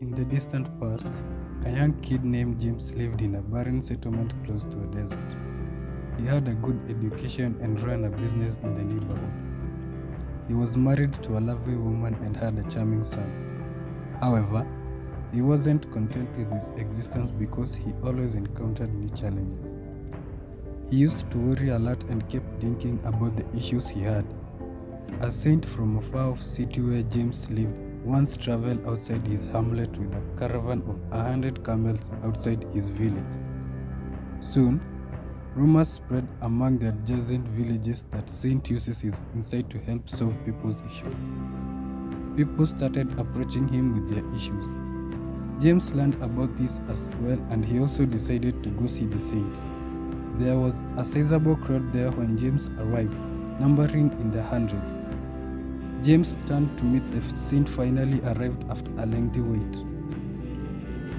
In the distant past, a young kid named James lived in a barren settlement close to a desert. He had a good education and ran a business in the neighborhood. He was married to a lovely woman and had a charming son. However, he wasn't content with his existence because he always encountered new challenges. He used to worry a lot and kept thinking about the issues he had. A saint from a far-off city where James lived once traveled outside his hamlet with a caravan of 100 camels outside his village. Soon, rumors spread among the adjacent villages that Saint uses his insight to help solve people's issues. People started approaching him with their issues. James learned about this as well, and he also decided to go see the saint. There was a sizable crowd there when James arrived, numbering in the hundreds. James turned to meet the saint finally arrived after a lengthy wait.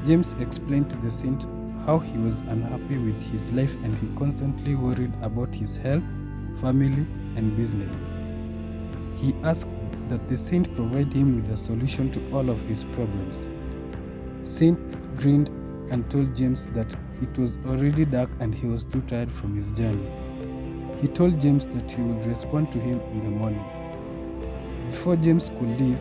James explained to the saint how he was unhappy with his life and he constantly worried about his health, family, and business. He asked that the saint provide him with a solution to all of his problems. Saint grinned and told James that it was already dark and he was too tired from his journey. He told James that he would respond to him in the morning. Before James could leave,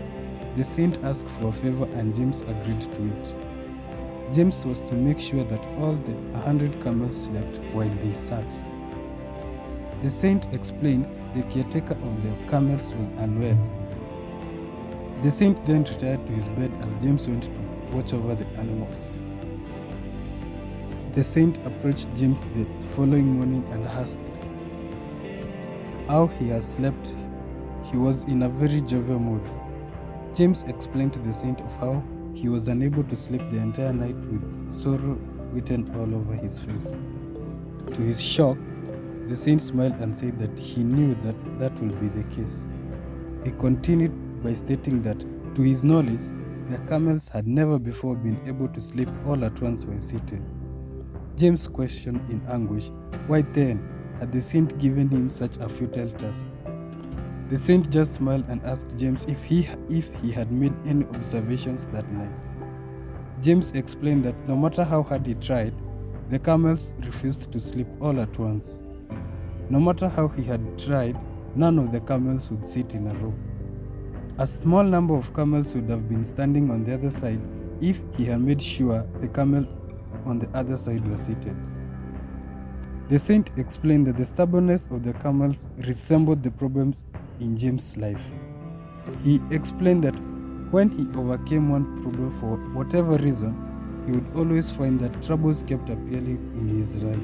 the saint asked for a favor and James agreed to it. James was to make sure that all the 100 camels slept while they sat. The saint explained the caretaker of the camels was unwell. The saint then retired to his bed as James went to watch over the animals. The saint approached James the following morning and asked how he has slept. He was in a very jovial mood. James explained to the saint of how he was unable to sleep the entire night with sorrow written all over his face. To his shock, the saint smiled and said that he knew that that would be the case. He continued by stating that, to his knowledge, the camels had never before been able to sleep all at once while sitting. James questioned in anguish, why then had the saint given him such a futile task? The saint just smiled and asked James if he had made any observations that night. James explained that no matter how hard he tried, the camels refused to sleep all at once. No matter how he had tried, none of the camels would sit in a row. A small number of camels would have been standing on the other side if he had made sure the camel on the other side were seated. The saint explained that the stubbornness of the camels resembled the problems in James' life. He explained that when he overcame one problem for whatever reason, he would always find that troubles kept appearing in his life.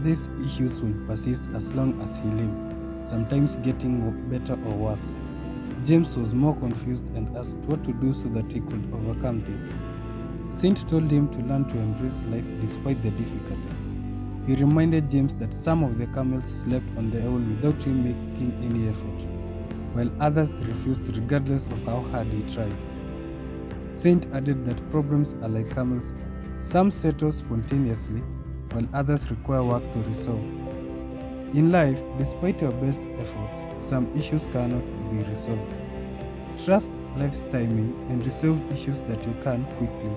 These issues would persist as long as he lived, sometimes getting better or worse. James was more confused and asked what to do so that he could overcome this. Saint told him to learn to embrace life despite the difficulties. He reminded James that some of the camels slept on their own without him making any effort, while others refused regardless of how hard he tried. Saint added that problems are like camels, some settle spontaneously, while others require work to resolve. In life, despite your best efforts, some issues cannot be resolved. Trust life's timing and resolve issues that you can quickly.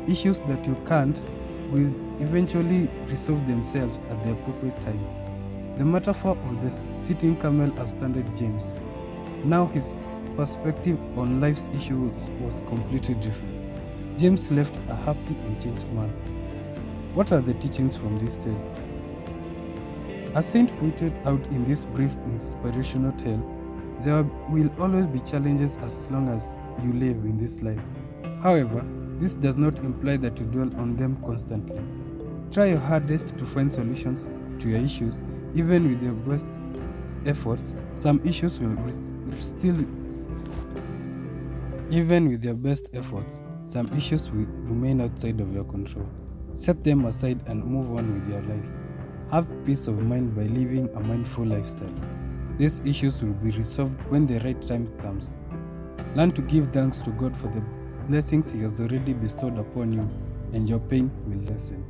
Issues that you can't will eventually resolve themselves at the appropriate time. The metaphor of the sitting camel astounded James. Now his perspective on life's issues was completely different. James left a happy and changed man. What are the teachings from this tale? As Saint pointed out in this brief inspirational tale, there will always be challenges as long as you live in this life. However, this does not imply that you dwell on them constantly. Try your hardest to find solutions to your issues. Even with your best efforts, some issues will remain outside of your control. Set them aside and move on with your life. Have peace of mind by living a mindful lifestyle. These issues will be resolved when the right time comes. Learn to give thanks to God for the blessings He has already bestowed upon you, and your pain will lessen.